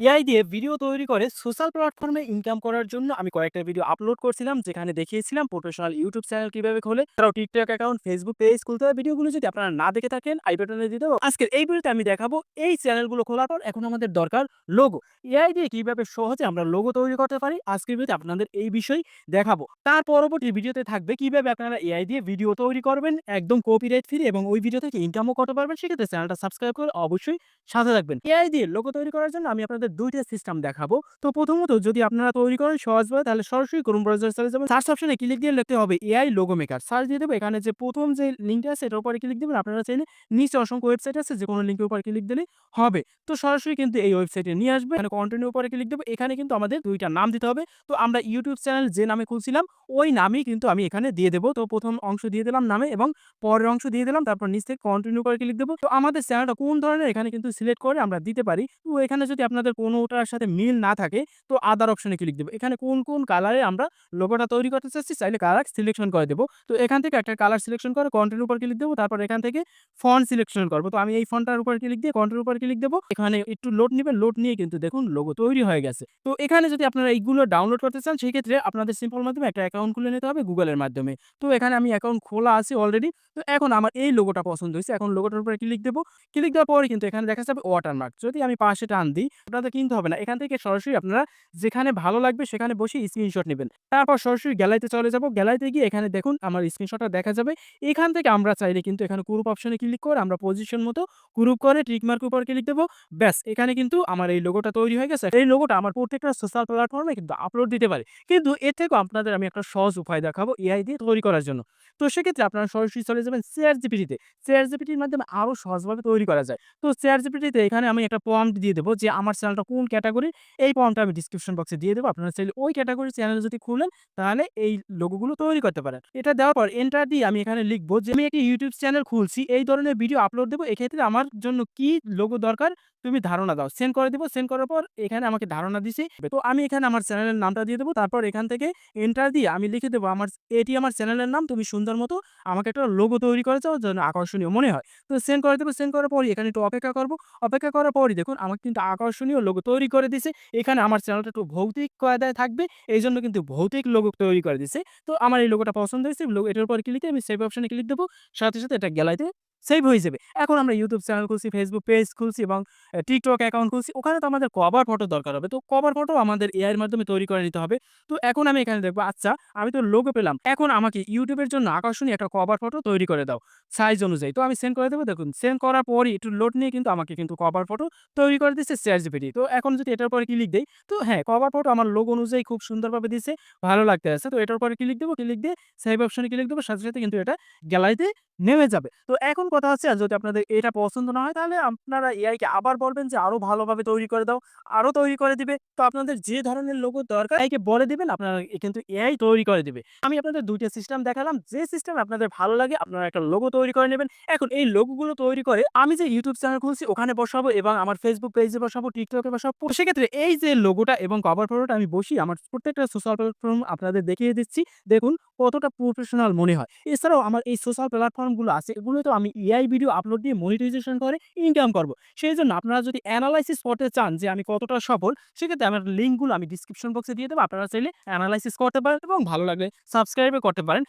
AI দিয়ে video তৈরি করে সোশ্যাল প্ল্যাটফর্মে ইনকাম করার জন্য আমি কয়েকটা ভিডিও আপলোড করছিলাম, যেখানে দেখিয়েছিলাম প্রফেশনাল ইউটিউব চ্যানেল কিভাবে খোলে, তারাও টিকটক অ্যাকাউন্ট, ফেসবুক পেজ খুলতে হবে। ভিডিওগুলো যদি আপনারা না দেখে থাকেন, আই বাটনে দিয়ে দেবো। আজকের এই ভিডিওতে আমি দেখাবো এই চ্যানেলগুলো খোলার পর এখন আমাদের দরকার লোগো। এআই দিয়ে কিভাবে সহজে আমরা লোগো তৈরি করতে পারি, আজকের ভিডিওতে আপনাদের এই বিষয় দেখাবো। তার পরবর্তী ভিডিওতে থাকবে কিভাবে আপনারা এআই দিয়ে ভিডিও তৈরি করবেন একদম কপিরাইট ফ্রি এবং ওই ভিডিও থেকে ইনকামও করতে পারবেন। সেক্ষেত্রে চ্যানেলটা সাবস্ক্রাইব করে অবশ্যই সাথে রাখবেন। এআই দিয়ে লোগো তৈরি করার জন্য আমি আপনাদের ২ টা সিস্টেম দেখাবো। তো প্রথমত যদি আপনারা তৈরি করেন সহজভাবে, তাহলে সরাসরি ক্রোম ব্রাউজারে চলে যাবেন। সার্চ অপশনে ক্লিক দিয়ে লিখতে হবে এআই লোগো মেকার। সার্চ দিয়ে দেব। এখানে যে প্রথম যে লিঙ্কটা আছে এটার উপরে ক্লিক দিবেন। আপনারা চাইলে নিচে অসংখ্য ওয়েবসাইট আছে, যেকোনো লিঙ্কের উপর ক্লিক দিলেই হবে। তো সরাসরি কিন্তু এই ওয়েবসাইটে নিয়ে আসবে। এখানে কন্টিনিউ উপরে ক্লিক দেব। এখানে কিন্তু আমাদের ২ টা নাম দিতে হবে। তো আমরা ইউটিউব চ্যানেল যে নামে খুলছিলাম ওই নামই কিন্তু আমি এখানে দিয়ে দেব। তো প্রথম অংশ দিয়ে দিলাম নামে এবং পরের অংশ দিয়ে দিলাম। তারপর নিচ থেকে কন্টিনিউ করে ক্লিক দেব। তো আমাদের চ্যানেলটা কোন ধরনের এখানে কিন্তু সিলেক্ট করে আমরা দিতে পারি। তো এখানে যদি আপনাদের কোনোটার সাথে মিল না থাকে তো আদার অপশনে ক্লিক দেব। এখানে কোন কালারে আমরা লোগোটা তৈরি করতে চাচ্ছি চাইলে কালার সিলেকশন করে দেব। তো এখান থেকে একটা কালার সিলেকশন করে কন্টিনিউ উপর ক্লিক দেব। তারপর এখান থেকে ফন্ট সিলেকশন করব। তো আমি এই ফন্টটার উপর ক্লিক দিয়ে কন্টিনিউ উপর ক্লিক দেব। এখানে একটু লোড নিবেন। লোড নিয়ে কিন্তু দেখুন লোগো তৈরি হয়ে গেছে। তো এখানে যদি আপনারা এইগুলো ডাউনলোড করতে চান সেই ক্ষেত্রে আপনাদের সিম্পল মাধ্যমে একটা অ্যাকাউন্ট খুলে নিতে হবে গুগলের মাধ্যমে। তো এখানে আমি অ্যাকাউন্ট খোলা আছে অলরেডি। তো এখন আমার এই লোগোটা পছন্দ হইছে। এখন লোগোটার উপরে ক্লিক দেব। ক্লিক দেওয়ার পরে কিন্তু এখানে দেখা যাবে ওয়াটারমার্ক। যদি আমি পাশে টান দিই, আপনাদের কিনতে হবে না। এখান থেকে সরাসরি আপনারা যেখানে ভালো লাগবে সেখানে বসে স্ক্রিনশট নিবেন। তারপর সরাসরি গ্যালারিতে চলে যাব। গ্যালারিতে গিয়ে এখানে দেখুন আমার স্ক্রিনশটটা দেখা যাবে। এখান থেকে আমরা চাইলে কিন্তু এখানে গ্রুপ অপশনে ক্লিক করে আমরা পজিশন মতো গ্রুপ করে টিক মার্ক উপর ক্লিক দেব। ব্যাস এখানে কিন্তু আমার এই লোগোটা তৈরি হয়ে গেছে। এই লোগোটা আমার প্রত্যেকটা সোশ্যাল প্ল্যাটফর্মে কিন্তু আপলোড দিতে পারি। কিন্তু এর থেকেও আপনাদের আমি একটা সহজ উপায় দেখাবো এআই দিয়ে তৈরি করার জন্য। তো সেক্ষেত্রে আপনারা সরাসরি চলে যাবেন ChatGPT তে। ChatGPT এর মাধ্যমে আরো সহজভাবে তৈরি করা যায়। তো ChatGPT তে এখানে আমি একটা প্রম্পট দিয়ে দেব যে আমার চ্যানেলটা কোন ক্যাটেগরির, এই প্রম্পটটা আমি ডেসক্রিপশন বক্সে দিয়ে দেব। আপনারা চাইলে ওই ক্যাটেগরির চ্যানেল যদি খুলেন তাহলে এই লোগোগুলো তৈরি করতে পারেন। এটা দেওয়ার পর এন্টার দিয়ে আমি এখানে লিখব যে আমি একটি ইউটিউব চ্যানেল খুলছি, এই ধরনের ভিডিও আপলোড দেব। এক্ষেত্রে আমার জন্য কি লোগো দরকার তুমি ধারণা দাও। সেন্ড করে দিব। সেন্ড করার পর এখানে আমাকে ধারণা দিছে। তো আমি এখানে আমার চ্যানেলের নামটা দিয়ে দেব। তারপর এখান থেকে এন্টার দিয়ে আমি লিখে দেব এটি আমার চ্যানেলের নাম। তুমি সুন্দর মতো আমাকে একটা লোগো তৈরি করে দাও যেন আকর্ষণীয় মনে হয়। তো সেন্ড করে দেব। সেন্ড করার পরই এখানে একটু অপেক্ষা করব। অপেক্ষা করার পরই দেখুন আমাকে কিন্তু আকর্ষণীয় লোগো তৈরি করে দিছে। এখানে আমার চ্যানেলটা একটু ভৌতিক কায়দায় থাকবে। এইজন্য কিন্তু ভৌতিক লোগো তৈরি করে দিছে। তো আমার এই লোগোটা পছন্দ হয়েছে। এটার উপর ক্লিক দিয়ে আমি সেভ অপশনে ক্লিক দেব। সাথে, সাথে এটা গ্যালারিতে সেভ হয়ে যাবে। এখন আমরা YouTube চ্যানেল খুলছি, Facebook পেজ খুলছি এবং TikTok অ্যাকাউন্ট খুলছি। ওখানে তো আমাদের কভার ফটো দরকার হবে। তো কভার ফটো আমাদের এআই এর মাধ্যমে তৈরি করে নিতে হবে। তো এখন আমি এখানে দেখব আচ্ছা আমি তো লোগো পেলাম। এখন আমাকে YouTube এর জন্য আকর্ষণীয় একটা কভার ফটো তৈরি করে দাও সাইজ অনুযায়ী। তো আমি সেন্ড করে দেব। দেখুন সেন্ড করার পরই একটু লোড নিয়ে কিন্তু আমাকে কিন্তু কভার ফটো তৈরি করে দিচ্ছে ChatGPT। তো এখন যদি এটার উপরে ক্লিক দেই, তো হ্যাঁ, কভার ফটো আমার লোগো অনুযায়ী খুব সুন্দরভাবে দিছে। ভালো লাগতেছে। তো এটার উপরে ক্লিক দেব। ক্লিক দিয়ে সেভ অপশনে ক্লিক দেব। সাথে, সাথে কিন্তু এটা গ্যালারিতে নেমে যাবে। তো এখন কথা হচ্ছে যদি আপনাদের এটা পছন্দ না হয় তাহলে আপনারা এআই কে আবার বলবেন যে আরো ভালোভাবে তৈরি করে দাও। আরো তৈরি করে দিবে। তো আপনাদের যে ধরনের লোগো দরকার এআই কে বলে দিবেন, আপনারা কিন্তু এআই তৈরি করে দিবে। আমি আপনাদের ২ টা সিস্টেম দেখালাম। যে সিস্টেম আপনাদের ভালো লাগে আপনারা একটা লোগো তৈরি করে নেবেন। এখন এই লোগোগুলো তৈরি করে আমি যে YouTube চ্যানেল খুলছি ওখানে বসাবো এবং আমার Facebook পেজে বসাবো, TikTok এ বসাবো। তো সেক্ষেত্রে এই যে লোগোটা এবং কভার ফটোটা আমি বসিয়ে আমার প্রত্যেকটা সোশ্যাল প্ল্যাটফর্ম আপনাদের দেখিয়ে দিচ্ছি। দেখুন কতটা প্রফেশনাল মনে হয়। এছাড়াও আমার এই সোশ্যাল প্ল্যাটফর্ম গুলো আছে এগুলোতেও আমি এআই ভিডিও আপলোড দিয়ে মনিটাইজেশন করে ইনকাম করব। সেইজন্য আপনারা যদি এনালাইসিস করতে চান যে আমি কতটা সফল, সেক্ষেত্রে আমার লিঙ্কগুলো আমি ডেসক্রিপশন বক্সে দিয়ে দেব। আপনারা চাইলে এনালাইসিস করতে পারেন এবং ভালো লাগলে সাবস্ক্রাইবও করতে পারেন।